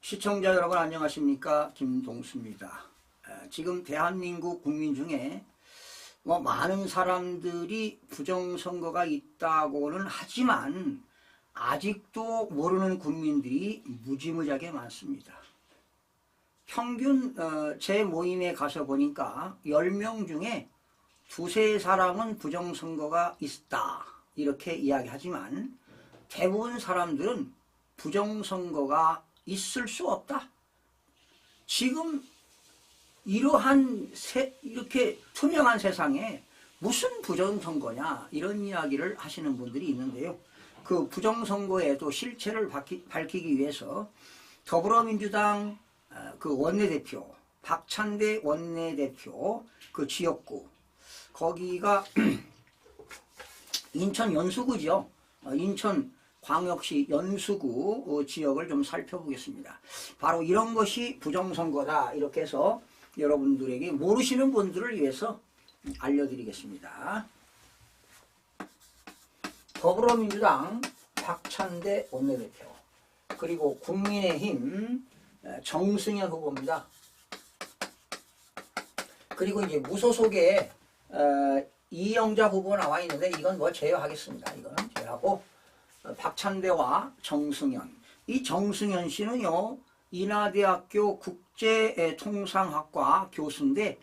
시청자 여러분 안녕하십니까, 김동수입니다. 지금 대한민국 국민 중에 많은 사람들이 부정선거가 있다고는 하지만 아직도 모르는 국민들이 무지무지하게 많습니다. 평균 제 모임에 가서 보니까 10명 중에 두세 사람은 부정선거가 있다 이렇게 이야기하지만 대부분 사람들은 부정선거가 있을 수 없다. 지금 이러한 이렇게 투명한 세상에 무슨 부정선거냐 이런 이야기를 하시는 분들이 있는데요. 그 부정선거의 또 실체를 밝히기 위해서 더불어민주당 그 원내대표 박찬대 원내대표 그 지역구 거기가 인천 연수구죠. 인천광역시 연수구 지역을 좀 살펴보겠습니다. 바로 이런 것이 부정선거다 이렇게 해서 여러분들에게 모르시는 분들을 위해서 알려드리겠습니다. 더불어민주당 박찬대 원내대표 그리고 국민의힘 정승현 후보입니다. 그리고 이제 무소속에 이영자 후보 나와 있는데 이건 뭐 제외하겠습니다. 이거는 제외하고 박찬대와 정승현. 이 정승현 씨는요 인하대학교 국제통상학과 교수인데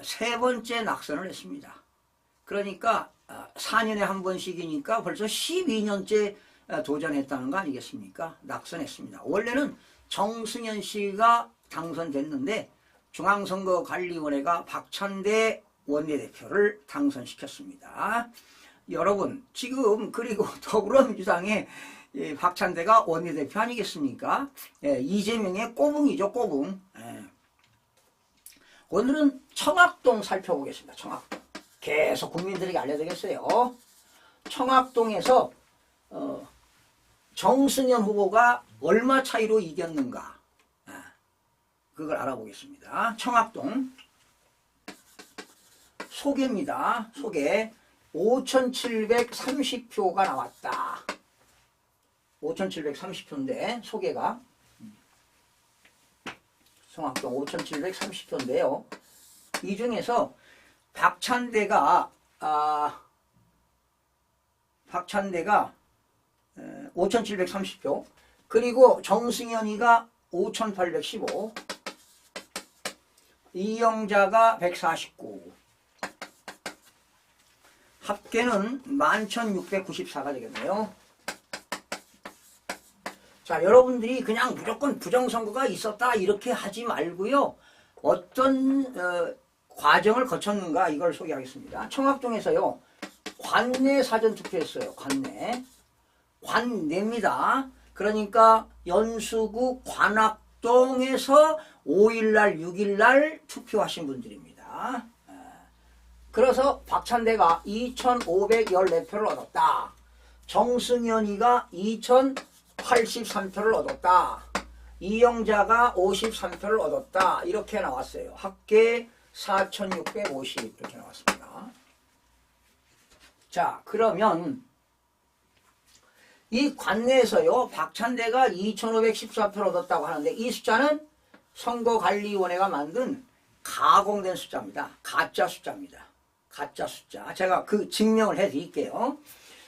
세 번째 낙선을 했습니다. 그러니까 4년에 한 번씩이니까 벌써 12년째 도전했다는 거 아니겠습니까? 낙선했습니다. 원래는 정승현 씨가 당선됐는데 중앙선거관리위원회가 박찬대 원내대표를 당선시켰습니다. 여러분 지금 그리고 더불어민주당의 박찬대가 원내대표 아니겠습니까? 이재명의 꼬붕이죠, 꼬붕. 오늘은 청학동 살펴보겠습니다. 청학동. 계속 국민들에게 알려드리겠어요. 청학동에서 정승현 후보가 얼마 차이로 이겼는가 그걸 알아보겠습니다. 청학동 소개입니다. 소개 5,730표가 나왔다. 5,730표인데 소개가 청학동 5,730표인데요. 이 중에서 박찬대가 5,730표 그리고 정승현이가 5,815 이영자가 149 합계는 11,694가 되겠네요. 자, 여러분들이 그냥 무조건 부정선거가 있었다 이렇게 하지 말고요. 어떤 과정을 거쳤는가 이걸 소개하겠습니다. 청학동에서요. 관내 사전투표했어요. 관내입니다. 그러니까 연수구 관악동에서 5일날 6일날 투표하신 분들입니다. 그래서 박찬대가 2,514표를 얻었다. 정승현이가 2,083표를 얻었다. 이영자가 53표를 얻었다. 이렇게 나왔어요. 합계 4,650 이렇게 나왔습니다. 자, 그러면 이 관내에서요 박찬대가 2,514표를 얻었다고 하는데 이 숫자는 선거관리위원회가 만든 가공된 숫자입니다. 가짜 숫자입니다. 가짜 숫자. 제가 그 증명을 해 드릴게요.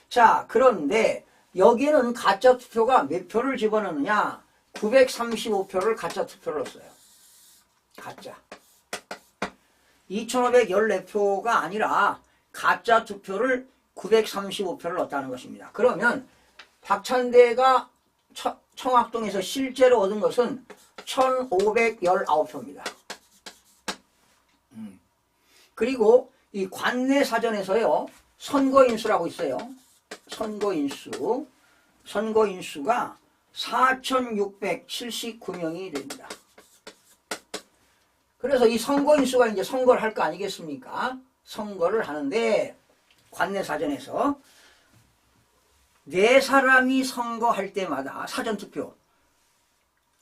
자, 그런데 여기는 가짜 투표가 몇 표를 집어넣느냐? 935표를 가짜 투표를 넣었어요. 가짜. 2,514표가 아니라 가짜 투표를 935표를 넣었다는 것입니다. 그러면 박찬대가 청학동에서 실제로 얻은 것은 1,519표입니다. 그리고 이 관내 사전에서요 선거인수라고 있어요. 선거인수가 4,679명이 됩니다. 그래서 이 선거인수가 이제 선거를 할 거 아니겠습니까? 선거를 하는데 관내 사전에서 4사람이 선거할 때마다 사전투표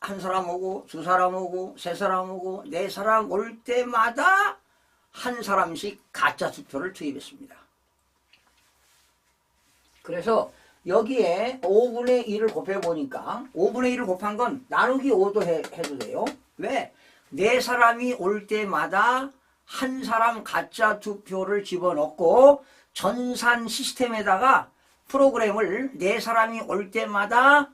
한 사람 오고 두 사람 오고 세 사람 오고 4사람 올 때마다 한 사람씩 가짜 투표를 투입했습니다. 그래서 여기에 5분의 1을 곱해보니까 5분의 1을 곱한 건 나누기 5도 해도 돼요. 왜? 네 사람이 올 때마다 한 사람 가짜 투표를 집어넣고 전산 시스템에다가 프로그램을 네 사람이 올 때마다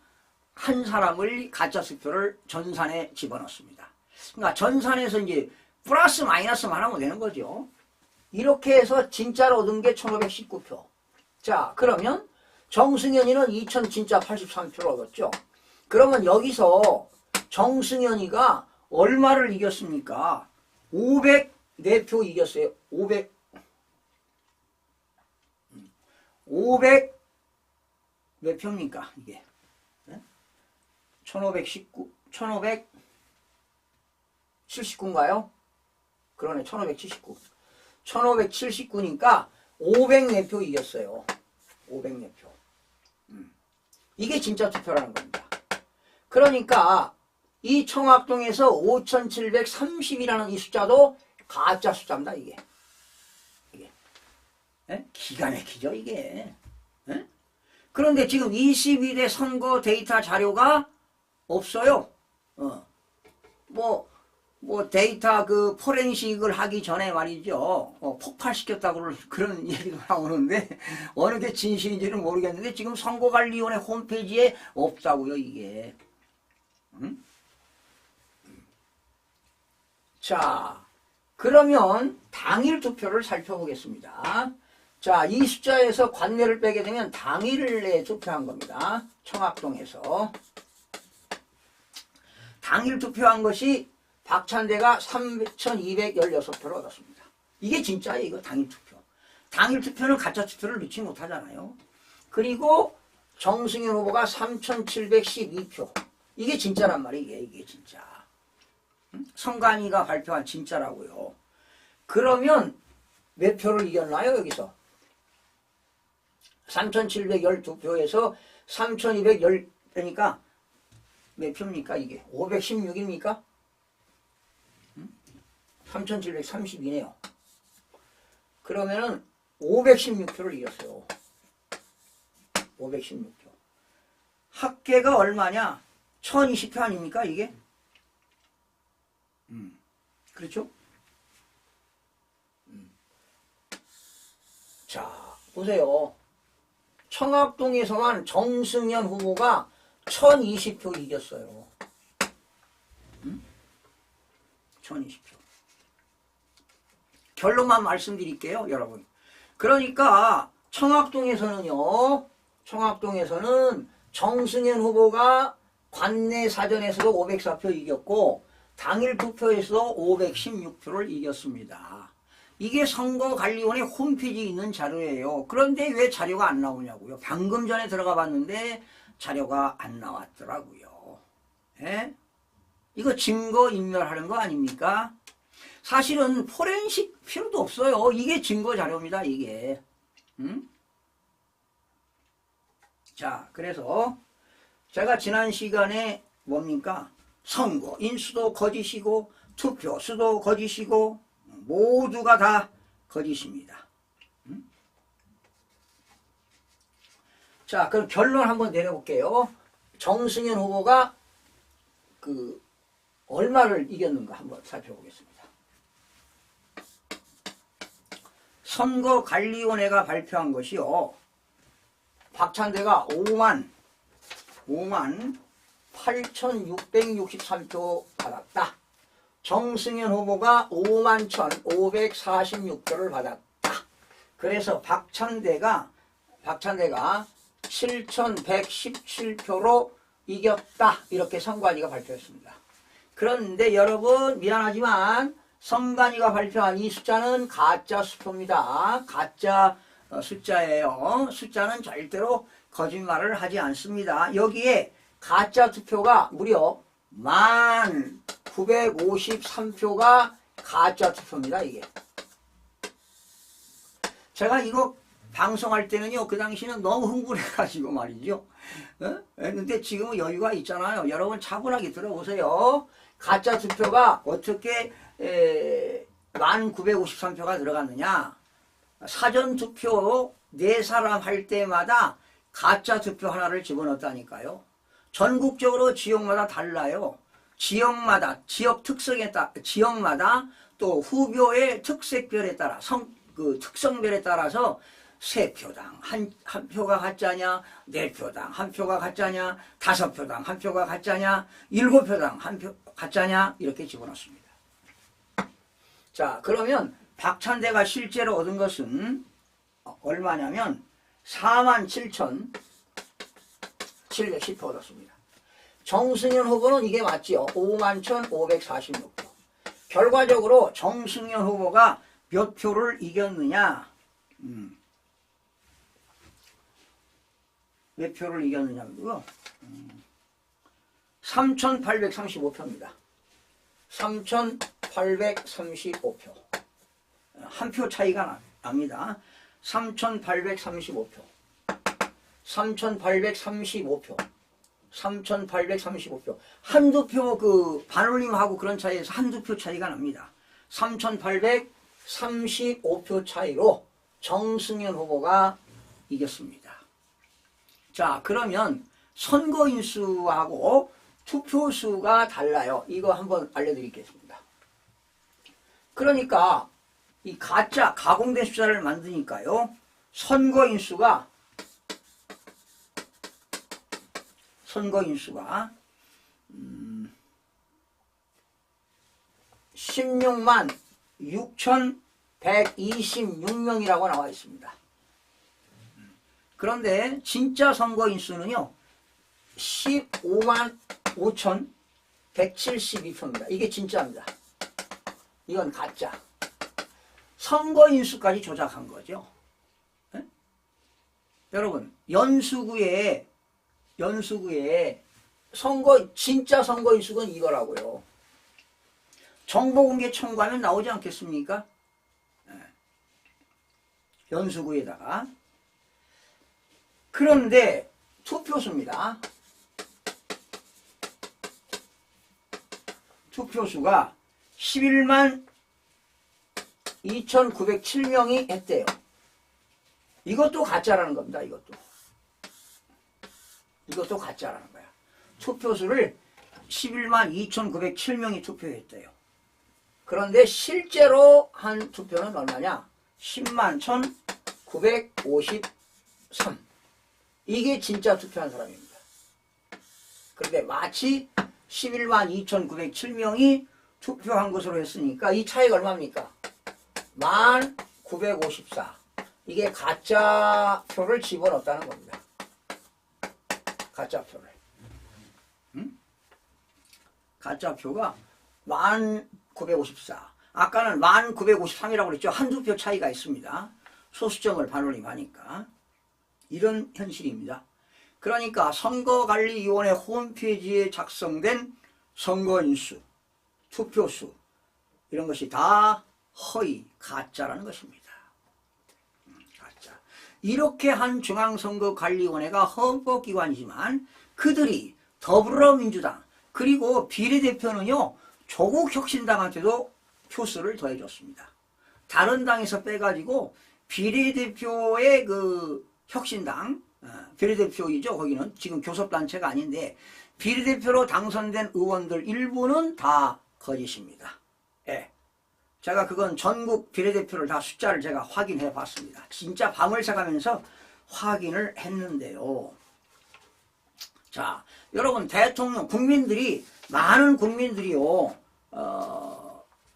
한 사람을 가짜 투표를 전산에 집어넣습니다. 그러니까 전산에서 이제 플러스 마이너스만 하면 되는 거죠. 이렇게 해서 진짜로 얻은 게 1519표. 자, 그러면 정승현이는 2000 진짜 83표를 얻었죠. 그러면 여기서 정승현이가 얼마를 이겼습니까? 504표 이겼어요. 500 몇 표입니까? 이게 1519, 1579인가요? 그러네, 1579. 1579니까 504표 이겼어요. 504표. 이게 진짜 투표라는 겁니다. 그러니까 이 청학동에서 5730이라는 이 숫자도 가짜 숫자입니다. 이게. 기가 막히죠, 이게. 그런데 지금 22대 선거 데이터 자료가 없어요. 데이터 그 포렌식을 하기 전에 말이죠. 폭발시켰다고 그런 얘기가 나오는데, 어느 게 진실인지는 모르겠는데, 지금 선거관리위원회 홈페이지에 없다고요, 이게. 자, 그러면 당일 투표를 살펴보겠습니다. 자, 이 숫자에서 관내를 빼게 되면 당일에 투표한 겁니다. 청학동에서. 당일 투표한 것이 박찬대가 3216표를 얻었습니다. 이게 진짜예요, 이거 당일 투표. 당일 투표는 가짜 투표를 넣지 못하잖아요. 그리고 정승현 후보가 3712표. 이게 진짜란 말이에요, 이게 진짜. 선관위가 발표한 진짜라고요. 그러면 몇 표를 이겼나요, 여기서? 3712표에서 3210표니까 몇 표입니까, 이게? 516입니까? 3732네요. 그러면은 516표를 이겼어요. 516표. 합계가 얼마냐? 1020표 아닙니까, 이게? 그렇죠? 자, 보세요. 청학동에서만 정승현 후보가 1020표 이겼어요. 1020표. 결론만 말씀드릴게요, 여러분. 그러니까 청학동에서는 정승현 후보가 관내 사전에서도 504표 이겼고 당일 투표에서도 516표를 이겼습니다. 이게 선거관리위원회 홈페이지에 있는 자료예요. 그런데 왜 자료가 안 나오냐고요. 방금 전에 들어가 봤는데 자료가 안 나왔더라고요. 예? 이거 증거인멸하는 거 아닙니까? 사실은 포렌식 필요도 없어요. 이게 증거 자료입니다, 이게. 자, 그래서 제가 지난 시간에 뭡니까? 선거 인수도 거짓이고 투표 수도 거짓이고 모두가 다 거짓입니다. 자, 그럼 결론 한번 내려볼게요. 정승현 후보가 얼마를 이겼는가 한번 살펴보겠습니다. 선거관리위원회가 발표한 것이요. 박찬대가 5만 8,663표 받았다. 정승현 후보가 51,546표를 받았다. 그래서 박찬대가 7,117표로 이겼다. 이렇게 선관위가 발표했습니다. 그런데 여러분 미안하지만 선관위가 발표한 이 숫자는 가짜 수표입니다. 가짜 숫자예요. 숫자는 절대로 거짓말을 하지 않습니다. 여기에 가짜 투표가 무려 1953표가 가짜 투표입니다. 이게. 제가 이거 방송할 때는요, 그 당시는 너무 흥분해가지고 말이죠. 근데 지금은 여유가 있잖아요. 여러분 차분하게 들어보세요. 가짜 투표가 어떻게 1953표가 들어갔느냐. 사전투표 4사람 할 때마다 가짜 투표 하나를 집어넣었다니까요. 전국적으로 지역마다 달라요. 지역마다 지역 특성에 따라 지역마다 또 후보의 특색별에 따라 특성별에 따라서 세 표당 한 표가 가짜냐, 네 표당 한 표가 가짜냐, 다섯 표당 한 표가 가짜냐, 일곱 표당 한 표 가짜냐 이렇게 집어넣습니다. 자, 그러면 박찬대가 실제로 얻은 것은 얼마냐면 47,710표 얻었습니다. 정승현 후보는 이게 맞지요. 51,546표. 결과적으로 정승현 후보가 몇 표를 이겼느냐? 몇 표를 이겼느냐고요? 3,835표입니다. 3,835표. 한 표 차이가 납니다. 3,835표. 3,835표. 3,835표. 한두 표 반올림하고 그런 차이에서 한두 표 차이가 납니다. 3,835표 차이로 정승현 후보가 이겼습니다. 자, 그러면 선거인수하고 투표수가 달라요. 이거 한번 알려드리겠습니다. 그러니까 이 가짜 가공된 숫자를 만드니까요. 선거인수가 16만 6,126명이라고 나와 있습니다. 그런데 진짜 선거인수는요. 15만 5,172표입니다. 이게 진짜입니다. 이건 가짜. 선거인수까지 조작한 거죠. 네? 여러분 연수구에 진짜 선거인수는 이거라고요. 정보공개 청구하면 나오지 않겠습니까? 네. 연수구에다가. 그런데 투표수입니다. 투표수가 11만 2,907명이 했대요. 이것도 가짜라는 겁니다. 이것도 가짜라는 거야. 투표수를 11만 2,907명이 투표했대요. 그런데 실제로 한 투표는 얼마냐? 10만 1,953. 이게 진짜 투표한 사람입니다. 그런데 마치 11만 2,907명이 투표한 것으로 했으니까 이 차이가 얼마입니까? 1,954. 이게 가짜 표를 집어넣었다는 겁니다. 가짜 표를. 가짜 표가 1,954. 아까는 1,953이라고 그랬죠. 한두 표 차이가 있습니다. 소수점을 반올림하니까. 이런 현실입니다. 그러니까 선거관리위원회 홈페이지에 작성된 선거인수, 투표수 이런 것이 다 허위, 가짜라는 것입니다. 가짜. 이렇게 한 중앙선거관리위원회가 헌법기관이지만 그들이 더불어민주당 그리고 비례대표는요 조국혁신당한테도 표수를 더해줬습니다. 다른 당에서 빼가지고 비례대표의 혁신당 비례대표이죠. 거기는 지금 교섭단체가 아닌데 비례대표로 당선된 의원들 일부는 다 거짓입니다. 예. 제가 그건 전국 비례대표를 다 숫자를 제가 확인해 봤습니다. 진짜 밤을 새가면서 확인을 했는데요. 자, 여러분 대통령 많은 국민들이요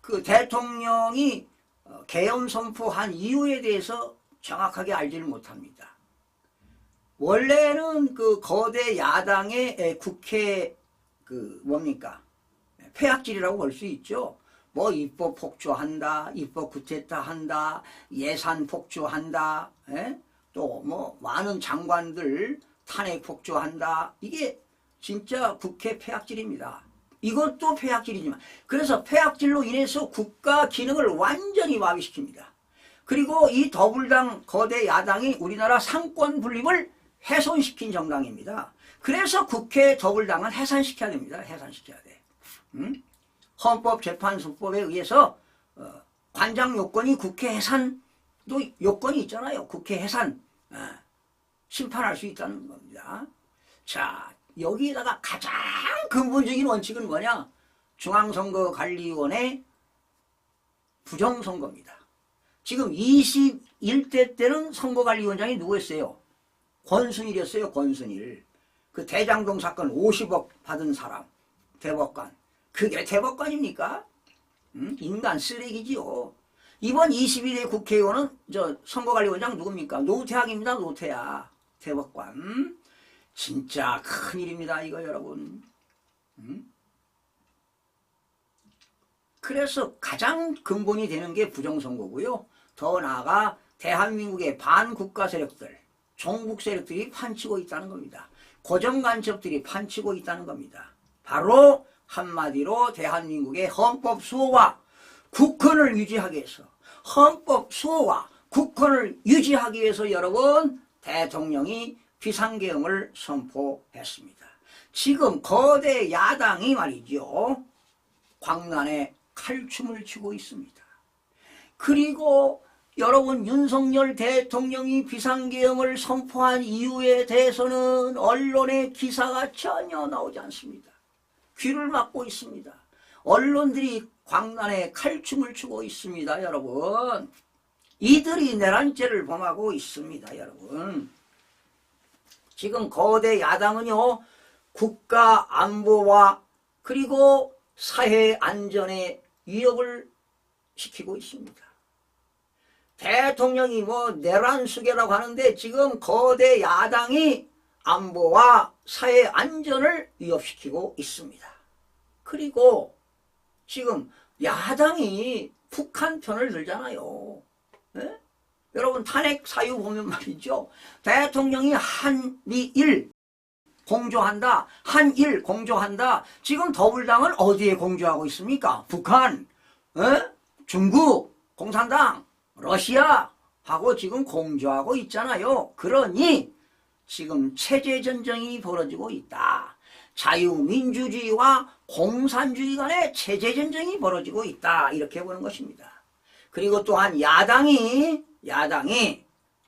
그 대통령이 계엄 선포한 이유에 대해서 정확하게 알지를 못합니다. 원래는 그 거대 야당의 국회 폐악질이라고 볼 수 있죠. 뭐 입법 폭주한다, 입법 구태타한다, 예산 폭주한다, 또 뭐 많은 장관들 탄핵 폭주한다. 이게 진짜 국회 폐악질입니다. 이것도 폐악질이지만 그래서 폐악질로 인해서 국가 기능을 완전히 마비시킵니다. 그리고 이 더불당 거대 야당이 우리나라 상권 분립을 훼손시킨 정당입니다. 그래서 국회 더불당은 해산시켜야 됩니다. 해산시켜야 돼. 헌법재판소법에 의해서 관장 요건이 국회 해산도 요건이 있잖아요. 국회 해산. 심판할 수 있다는 겁니다. 자, 여기에다가 가장 근본적인 원칙은 뭐냐? 중앙선거관리위원회 부정선거입니다. 지금 21대 때는 선거관리위원장이 누구였어요? 권순일이었어요. 권순일. 그 대장동 사건 50억 받은 사람, 대법관. 그게 대법관입니까? 인간 쓰레기지요. 이번 21대 국회의원은 선거관리위원장 누굽니까? 노태학입니다. 노태학. 대법관. 진짜 큰일입니다. 이거 여러분. 그래서 가장 근본이 되는 게 부정선거고요. 더 나아가 대한민국의 반국가 세력들, 종북 세력들이 판치고 있다는 겁니다. 고정간첩들이 판치고 있다는 겁니다. 바로 한마디로 대한민국의 헌법 수호와 국헌을 유지하기 위해서, 헌법 수호와 국헌을 유지하기 위해서 여러분 대통령이 비상계엄을 선포했습니다. 지금 거대 야당이 말이죠. 광란에 칼춤을 추고 있습니다. 그리고 여러분 윤석열 대통령이 비상계엄을 선포한 이유에 대해서는 언론의 기사가 전혀 나오지 않습니다. 귀를 막고 있습니다. 언론들이 광란에 칼춤을 추고 있습니다. 여러분. 이들이 내란 죄를 범하고 있습니다. 여러분. 지금 거대 야당은요. 국가 안보와 그리고 사회 안전에 위협을 시키고 있습니다. 대통령이 내란수계라고 하는데 지금 거대 야당이 안보와 사회 안전을 위협시키고 있습니다. 그리고 지금 야당이 북한 편을 들잖아요. 네? 여러분 탄핵 사유 보면 말이죠. 대통령이 한미일 공조한다. 한일 공조한다. 지금 더불당은 어디에 공조하고 있습니까? 북한, 중국, 공산당, 러시아 하고 지금 공조하고 있잖아요. 그러니 지금 체제전쟁이 벌어지고 있다. 자유민주주의와 공산주의 간의 체제전쟁이 벌어지고 있다. 이렇게 보는 것입니다. 그리고 또한 야당이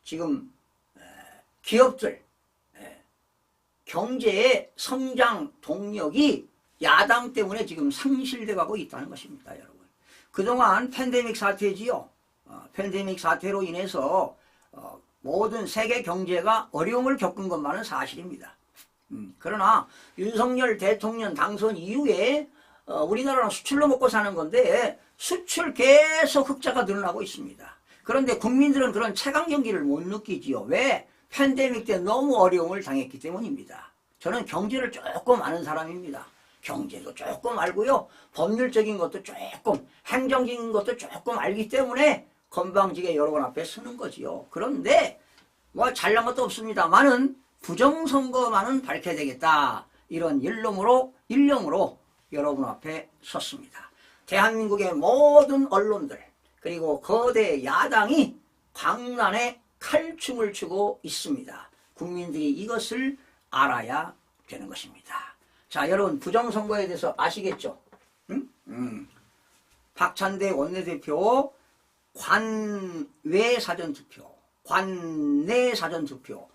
지금 기업들 경제의 성장 동력이 야당 때문에 지금 상실돼 가고 있다는 것입니다. 여러분. 그동안 팬데믹 사태지요. 팬데믹 사태로 인해서 모든 세계 경제가 어려움을 겪은 것만은 사실입니다. 그러나 윤석열 대통령 당선 이후에 우리나라는 수출로 먹고 사는 건데 수출 계속 흑자가 늘어나고 있습니다. 그런데 국민들은 그런 체감 경기를 못 느끼지요. 왜? 팬데믹 때 너무 어려움을 당했기 때문입니다. 저는 경제를 조금 아는 사람입니다. 경제도 조금 알고요. 법률적인 것도 조금, 행정적인 것도 조금 알기 때문에 건방지게 여러분 앞에 서는 거지요. 그런데 잘난 것도 없습니다만은 부정선거만은 밝혀야 되겠다. 이런 일념으로 여러분 앞에 섰습니다. 대한민국의 모든 언론들 그리고 거대 야당이 광란에 칼춤을 추고 있습니다. 국민들이 이것을 알아야 되는 것입니다. 자, 여러분 부정선거에 대해서 아시겠죠? 박찬대 원내대표 관외 사전투표, 관내 사전투표,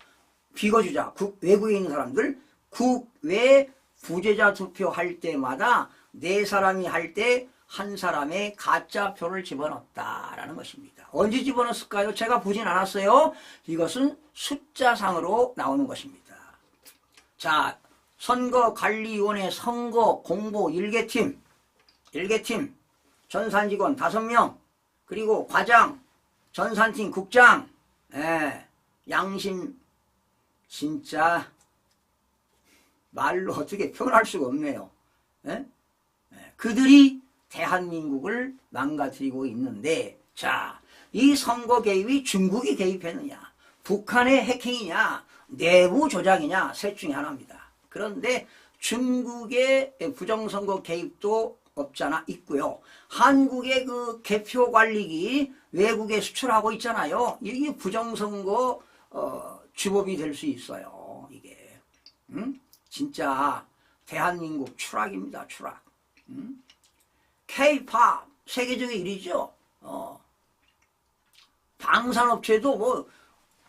비거주자, 외국에 있는 사람들 국외 부재자 투표할 때마다 4사람이 할 때 한 사람의 가짜표를 집어넣었다라는 것입니다. 언제 집어넣었을까요? 제가 보진 않았어요. 이것은 숫자상으로 나오는 것입니다. 자, 선거관리위원회 선거 공보 1개팀, 전산직원 5명, 그리고 과장, 전산팀 국장, 양심 진짜 말로 어떻게 표현할 수가 없네요. 그들이 대한민국을 망가뜨리고 있는데, 자, 이 선거 개입이 중국이 개입했느냐, 북한의 해킹이냐, 내부 조작이냐, 셋 중에 하나입니다. 그런데 중국의 부정선거 개입도 없잖아 있고요. 한국의 그 개표 관리기 외국에 수출하고 있잖아요. 이게 부정선거 주범이 될 수 있어요. 이게 진짜 대한민국 추락입니다. 추락. K-팝 세계적인 일이죠. 방산업체도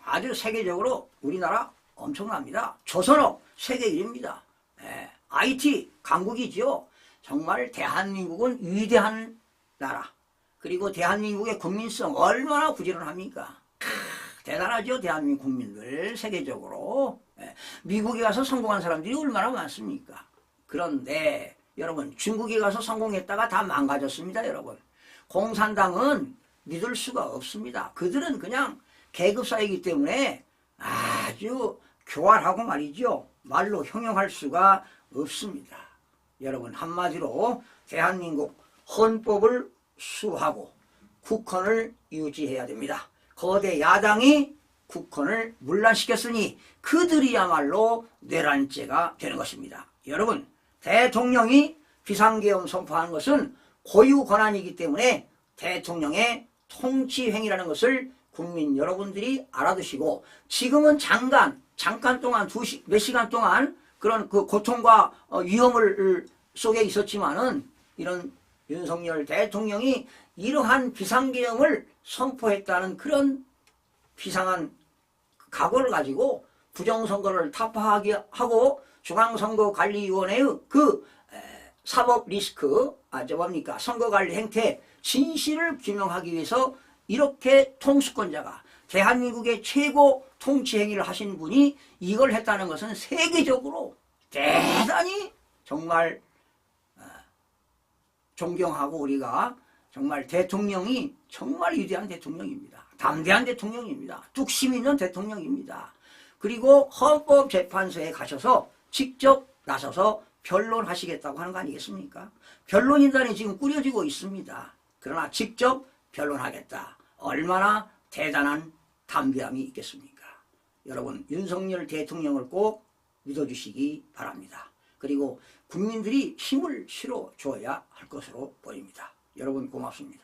아주 세계적으로 우리나라 엄청납니다. 조선업 세계 1위입니다. 예, IT 강국이지요. 정말 대한민국은 위대한 나라. 그리고 대한민국의 국민성 얼마나 부지런합니까? 대단하죠. 대한민국 국민들 세계적으로. 예, 미국에 가서 성공한 사람들이 얼마나 많습니까? 그런데 여러분 중국에 가서 성공했다가 다 망가졌습니다. 여러분 공산당은 믿을 수가 없습니다. 그들은 그냥 계급사이기 때문에 아주 교활하고 말이죠. 말로 형용할 수가 없습니다. 여러분 한마디로 대한민국 헌법을 수호하고 국헌을 유지해야 됩니다. 거대 야당이 국헌을 문란시켰으니 그들이야말로 내란죄가 되는 것입니다. 여러분 대통령이 비상계엄 선포하는 것은 고유 권한이기 때문에 대통령의 통치행위라는 것을 국민 여러분들이 알아두시고 지금은 잠깐 동안 몇 시간 동안 그런 그 고통과 위험을 속에 있었지만은 이런 윤석열 대통령이 이러한 비상계엄을 선포했다는 그런 비상한 각오를 가지고 부정선거를 타파하게 하고 중앙선거관리위원회의 그 사법 리스크, 뭡니까? 선거관리 행태 진실을 규명하기 위해서 이렇게 통수권자가 대한민국의 최고 통치 행위를 하신 분이 이걸 했다는 것은 세계적으로 대단히 정말 존경하고 우리가 정말 대통령이 정말 위대한 대통령입니다. 담대한 대통령입니다. 뚝심 있는 대통령입니다. 그리고 헌법재판소에 가셔서 직접 나서서 변론하시겠다고 하는 거 아니겠습니까? 변론인단이 지금 꾸려지고 있습니다. 그러나 직접 변론하겠다. 얼마나 대단한 담대함이 있겠습니까? 여러분 윤석열 대통령을 꼭 믿어주시기 바랍니다. 그리고 국민들이 힘을 실어줘야 할 것으로 보입니다. 여러분 고맙습니다.